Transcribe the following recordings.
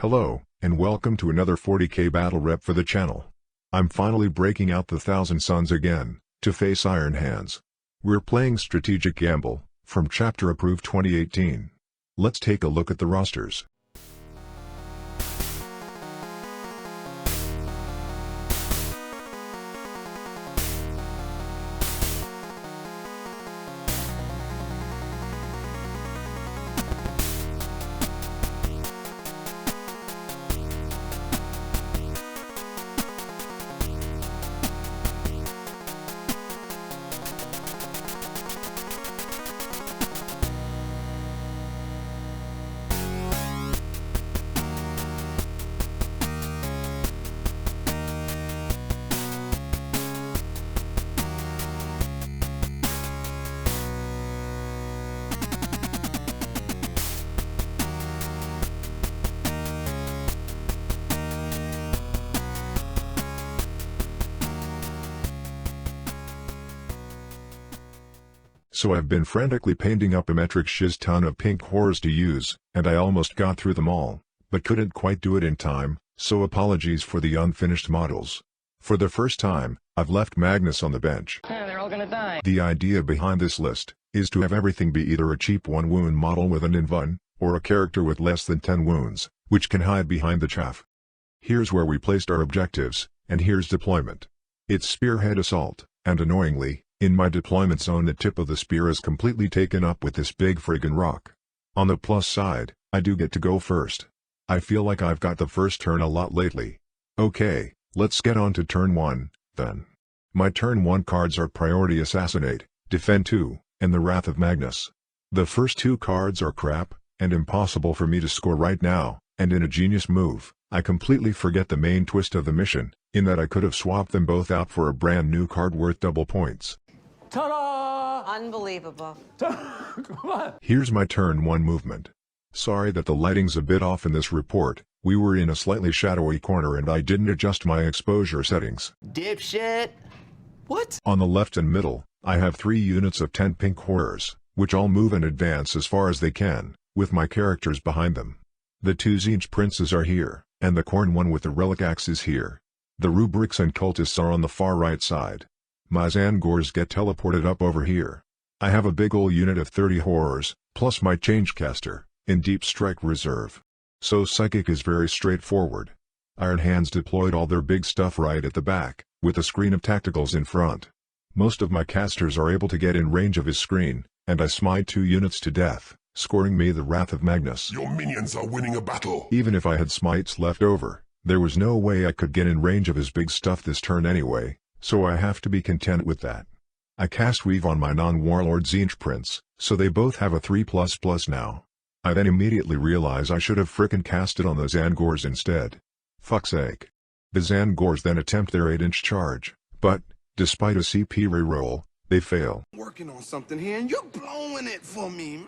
Hello, and welcome to another 40k battle rep for the channel. I'm finally breaking out the Thousand Suns again, to face Iron Hands. We're playing Strategic Gamble, from Chapter Approved 2018. Let's take a look at the rosters. So I've been frantically painting up a metric shiz ton of pink horrors to use, and I almost got through them all, but couldn't quite do it in time, so apologies for the unfinished models. For the first time, I've left Magnus on the bench. They're all gonna die. The idea behind this list is to have everything be either a cheap 1-wound model with an invuln, or a character with less than 10 wounds, which can hide behind the chaff. Here's where we placed our objectives, and here's deployment. It's Spearhead Assault, and annoyingly, in my deployment zone the tip of the spear is completely taken up with this big friggin' rock. On the plus side, I do get to go first. I feel like I've got the first turn a lot lately. Okay, let's get on to turn 1, then. My turn 1 cards are Priority Assassinate, Defend 2, and the Wrath of Magnus. The first 2 cards are crap, and impossible for me to score right now, and in a genius move, I completely forget the main twist of the mission, in that I could have swapped them both out for a brand new card worth double points. Ta-da! Unbelievable. Come on. Here's my turn 1 movement. Sorry that the lighting's a bit off in this report, we were in a slightly shadowy corner and I didn't adjust my exposure settings. Dipshit. What? On the left and middle, I have 3 units of 10 pink horrors, which all move and advance as far as they can, with my characters behind them. The 2 Tzeentch princes are here, and the Khorne one with the relic axe is here. The rubrics and cultists are on the far right side. My Zangors get teleported up over here. I have a big ol' unit of 30 horrors, plus my Changecaster, in Deep Strike Reserve. So Psychic is very straightforward. Iron Hands deployed all their big stuff right at the back, with a screen of tacticals in front. Most of my casters are able to get in range of his screen, and I smite 2 units to death, scoring me the Wrath of Magnus. Your minions are winning a battle. Even if I had smites left over, there was no way I could get in range of his big stuff this turn anyway. So I have to be content with that. I cast Weave on my non-warlord Tzeentch Prince, so they both have a 3++ now. I then immediately realize I should have frickin' cast it on the Zangors instead. Fuck's sake. The Zangors then attempt their 8-inch charge, but, despite a CP reroll, they fail. Working on something here and you're blowing it for me, man.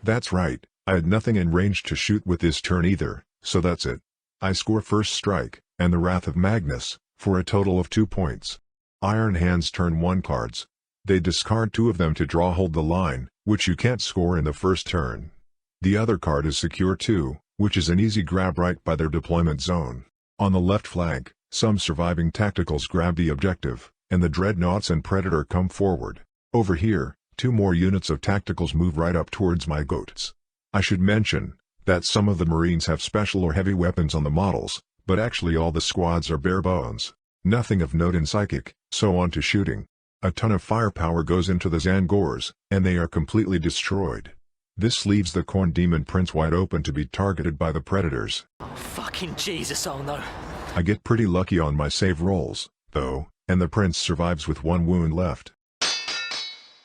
That's right, I had nothing in range to shoot with this turn either, so that's it. I score first strike, and the Wrath of Magnus, for a total of 2 points. Iron Hands turn 1 cards. They discard 2 of them to draw Hold the Line, which you can't score in the first turn. The other card is Secure 2, which is an easy grab right by their deployment zone. On the left flank, some surviving tacticals grab the objective, and the Dreadnoughts and Predator come forward. Over here, 2 more units of tacticals move right up towards my goats. I should mention that some of the Marines have special or heavy weapons on the models, but actually all the squads are bare bones. Nothing of note in Psychic, so on to shooting. A ton of firepower goes into the Zangors, and they are completely destroyed. This leaves the Khorne Demon Prince wide open to be targeted by the Predators. Oh, fucking Jesus, oh no. I get pretty lucky on my save rolls, though, and the Prince survives with 1 wound left.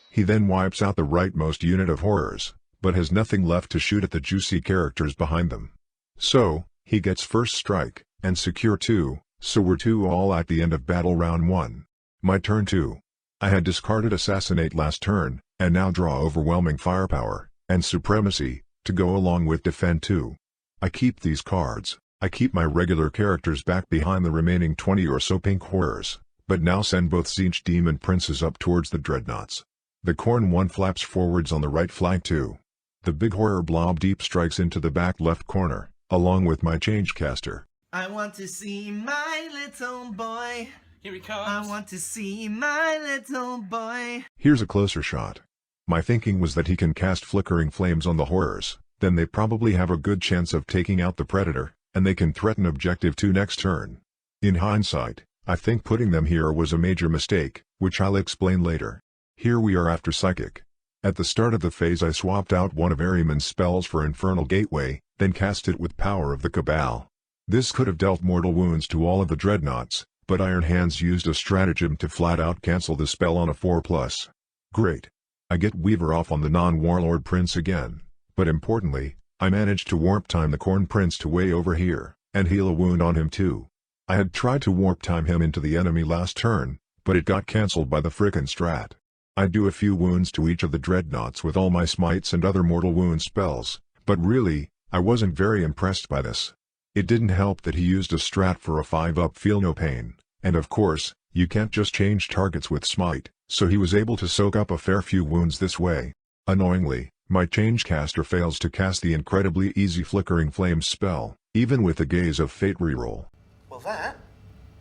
He then wipes out the rightmost unit of horrors, but has nothing left to shoot at the juicy characters behind them. So, he gets first strike, and Secure 2, so we're 2-all at the end of battle round 1. My turn 2. I had discarded Assassinate last turn, and now draw Overwhelming Firepower, and Supremacy, to go along with Defend 2. I keep these cards. I keep my regular characters back behind the remaining 20 or so pink horrors, but now send both Tzeentch Demon Princes up towards the Dreadnoughts. The Khorne one flaps forwards on the right flank too. The big horror blob deep strikes into the back left corner, along with my changecaster. I want to see my little boy. Here he comes. I want to see my little boy. Here's a closer shot. My thinking was that he can cast flickering flames on the horrors, then they probably have a good chance of taking out the predator, and they can threaten objective 2 next turn. In hindsight, I think putting them here was a major mistake, which I'll explain later. Here we are after Psychic. At the start of the phase I swapped out one of Ahriman's spells for Infernal Gateway, then cast it with Power of the Cabal. This could have dealt mortal wounds to all of the dreadnoughts, but Iron Hands used a stratagem to flat out cancel the spell on a 4+. Great. I get Weaver off on the non-Warlord Prince again, but importantly, I managed to warp time the Corn Prince to way over here, and heal a wound on him too. I had tried to warp time him into the enemy last turn, but it got cancelled by the frickin' strat. I do a few wounds to each of the dreadnoughts with all my smites and other mortal wound spells, but really, I wasn't very impressed by this. It didn't help that he used a strat for a 5-up feel no pain, and of course, you can't just change targets with smite, so he was able to soak up a fair few wounds this way. Annoyingly, my changecaster fails to cast the incredibly easy Flickering Flames spell, even with the Gaze of Fate reroll. Well, that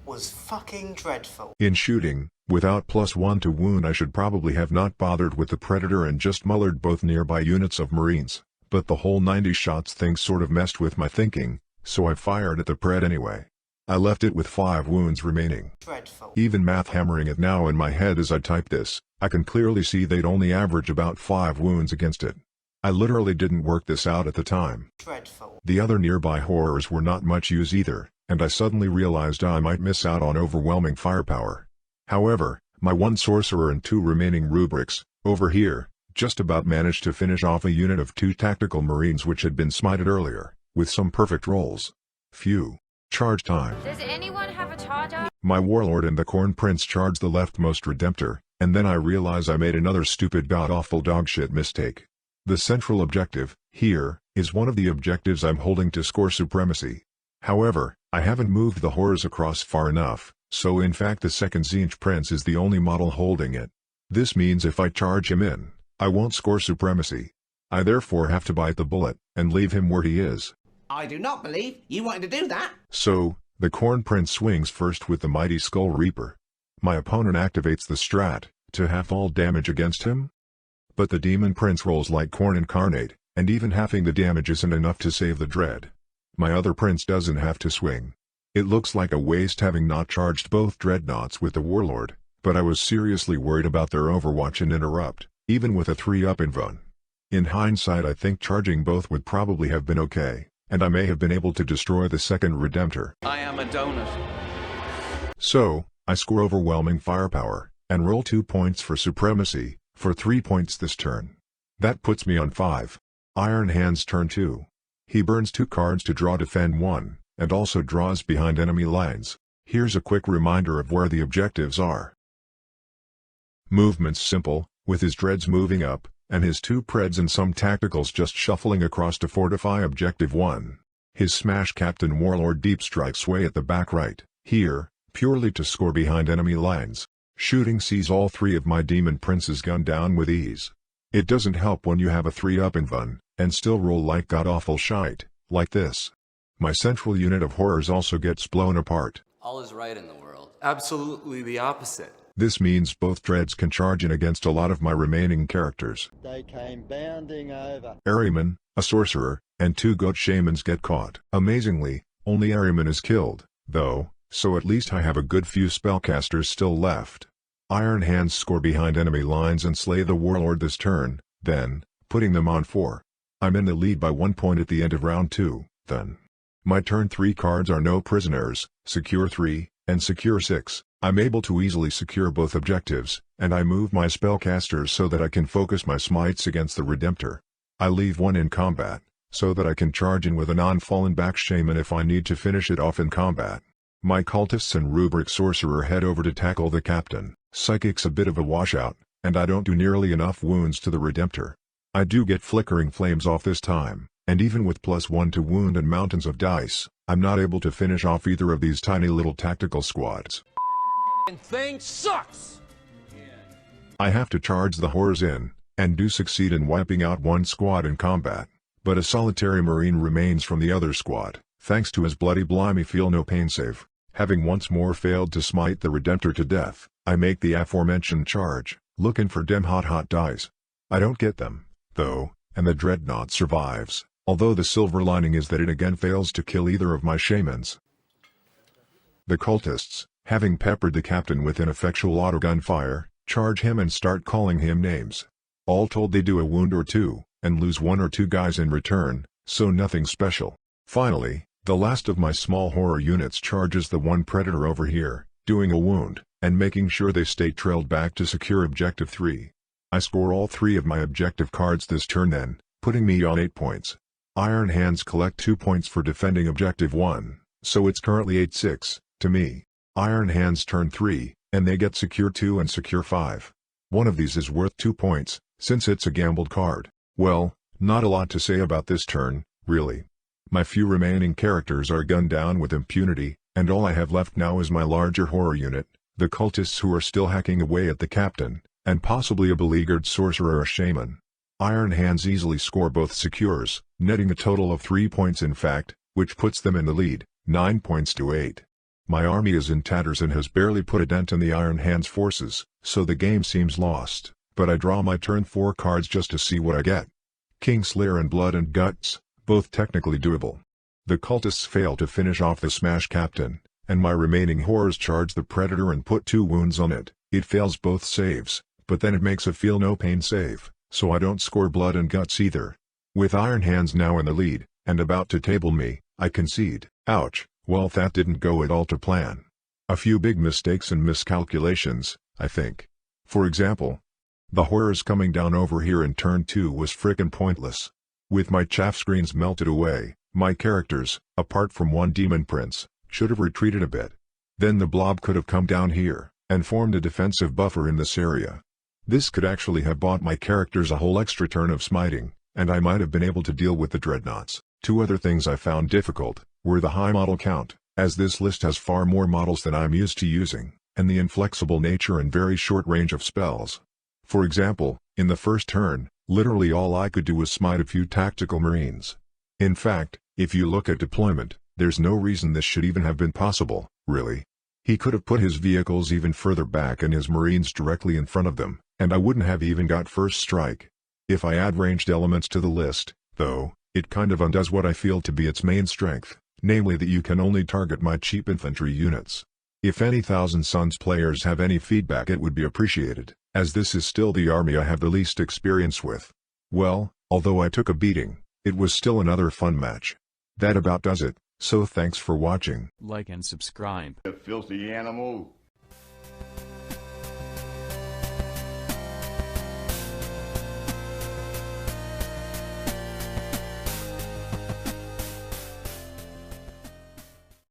was fucking dreadful. In shooting, without +1 to wound I should probably have not bothered with the Predator and just mullered both nearby units of Marines, but the whole 90 shots thing sort of messed with my thinking, so I fired at the Pred anyway. I left it with 5 wounds remaining. Dreadful. Even math hammering it now in my head as I type this, I can clearly see they'd only average about 5 wounds against it. I literally didn't work this out at the time. Dreadful. The other nearby horrors were not much use either, and I suddenly realized I might miss out on overwhelming firepower. However, my 1 sorcerer and 2 remaining rubrics, over here, just about managed to finish off a unit of 2 tactical marines which had been smited earlier, with some perfect rolls. Phew. Charge time. Does anyone have a charger? My warlord and the Corn Prince charge the leftmost Redemptor, and then I realize I made another stupid god-awful dogshit mistake. The central objective, here, is one of the objectives I'm holding to score supremacy. However, I haven't moved the horrors across far enough, so in fact the second Zinch Prince is the only model holding it. This means if I charge him in, I won't score supremacy. I therefore have to bite the bullet, and leave him where he is. I do not believe you wanted to do that. So, the Corn Prince swings first with the mighty Skull Reaper. My opponent activates the strat, to half all damage against him? But the Demon Prince rolls like Corn Incarnate, and even halving the damage isn't enough to save the Dread. My other Prince doesn't have to swing. It looks like a waste having not charged both Dreadnoughts with the Warlord, but I was seriously worried about their Overwatch and Interrupt, even with a 3-up invuln. In hindsight I think charging both would probably have been okay, and I may have been able to destroy the second Redemptor. I am a donut. So, I score overwhelming firepower, and roll 2 points for supremacy, for 3 points this turn. That puts me on 5. Iron Hands turn 2. He burns 2 cards to draw defend 1, and also draws behind enemy lines. Here's a quick reminder of where the objectives are. Movement's simple, with his dreads moving up, and his 2 Preds and some tacticals just shuffling across to fortify objective 1. His Smash Captain Warlord deep strike sway at the back right, here, purely to score behind enemy lines. Shooting sees all 3 of my Demon Princes gunned down with ease. It doesn't help when you have a 3-up invuln, and still roll like god-awful shite, like this. My central unit of horrors also gets blown apart. All is right in the world. Absolutely the opposite. This means both Dreads can charge in against a lot of my remaining characters. They came bounding over. Ahriman, a sorcerer, and 2 goat shamans get caught. Amazingly, only Ahriman is killed, though, so at least I have a good few spellcasters still left. Iron Hands score behind enemy lines and slay the Warlord this turn, then, putting them on 4. I'm in the lead by 1 point at the end of round 2, then. My turn 3 cards are No Prisoners, Secure 3, and Secure 6. I'm able to easily secure both objectives, and I move my spellcasters so that I can focus my smites against the Redemptor. I leave 1 in combat, so that I can charge in with a non-fallen back shaman if I need to finish it off in combat. My cultists and rubric sorcerer head over to tackle the captain. Psychic's a bit of a washout, and I don't do nearly enough wounds to the Redemptor. I do get flickering flames off this time, and even with +1 to wound and mountains of dice, I'm not able to finish off either of these tiny little tactical squads. Thing sucks! I have to charge the horrors in, and do succeed in wiping out 1 squad in combat, but a solitary Marine remains from the other squad, thanks to his bloody blimey feel no pain save. Having once more failed to smite the Redemptor to death, I make the aforementioned charge, looking for dem hot dice. I don't get them, though, and the Dreadnought survives, although the silver lining is that it again fails to kill either of my shamans. The cultists, having peppered the captain with ineffectual auto gunfire, charge him and start calling him names. All told they do a wound or two, and lose 1 or 2 guys in return, so nothing special. Finally, the last of my small horror units charges the one predator over here, doing a wound, and making sure they stay trailed back to secure Objective 3. I score all 3 of my objective cards this turn then, putting me on 8 points. Iron Hands collect 2 points for defending Objective 1, so it's currently 8-6, to me. Iron Hands turn 3, and they get Secure 2 and Secure 5. One of these is worth 2 points, since it's a gambled card. Well, not a lot to say about this turn, really. My few remaining characters are gunned down with impunity, and all I have left now is my larger horror unit, the cultists who are still hacking away at the captain, and possibly a beleaguered sorcerer or shaman. Iron Hands easily score both secures, netting a total of 3 points in fact, which puts them in the lead, 9 points to 8. My army is in tatters and has barely put a dent in the Iron Hands forces, so the game seems lost, but I draw my turn 4 cards just to see what I get. Kingslayer and Blood and Guts, both technically doable. The cultists fail to finish off the smash captain, and my remaining horrors charge the predator and put 2 wounds on it. It fails both saves, but then it makes a feel no pain save, so I don't score Blood and Guts either. With Iron Hands now in the lead, and about to table me, I concede. Ouch, well that didn't go at all to plan. A few big mistakes and miscalculations, I think. For example, the horrors coming down over here in turn 2 was frickin' pointless. With my chaff screens melted away, my characters, apart from one demon prince, should have retreated a bit. Then the blob could have come down here, and formed a defensive buffer in this area. This could actually have bought my characters a whole extra turn of smiting, and I might have been able to deal with the dreadnoughts. 2 other things I found difficult, were the high model count, as this list has far more models than I'm used to using, and the inflexible nature and very short range of spells. For example, in the first turn, literally all I could do was smite a few tactical marines. In fact, if you look at deployment, there's no reason this should even have been possible, really. He could have put his vehicles even further back and his marines directly in front of them, and I wouldn't have even got first strike. If I add ranged elements to the list, though, it kind of undoes what I feel to be its main strength, namely that you can only target my cheap infantry units. If any Thousand Sons players have any feedback it would be appreciated, as this is still the army I have the least experience with. Well, although I took a beating, it was still another fun match. That about does it, so thanks for watching. Like and subscribe. You filthy animal.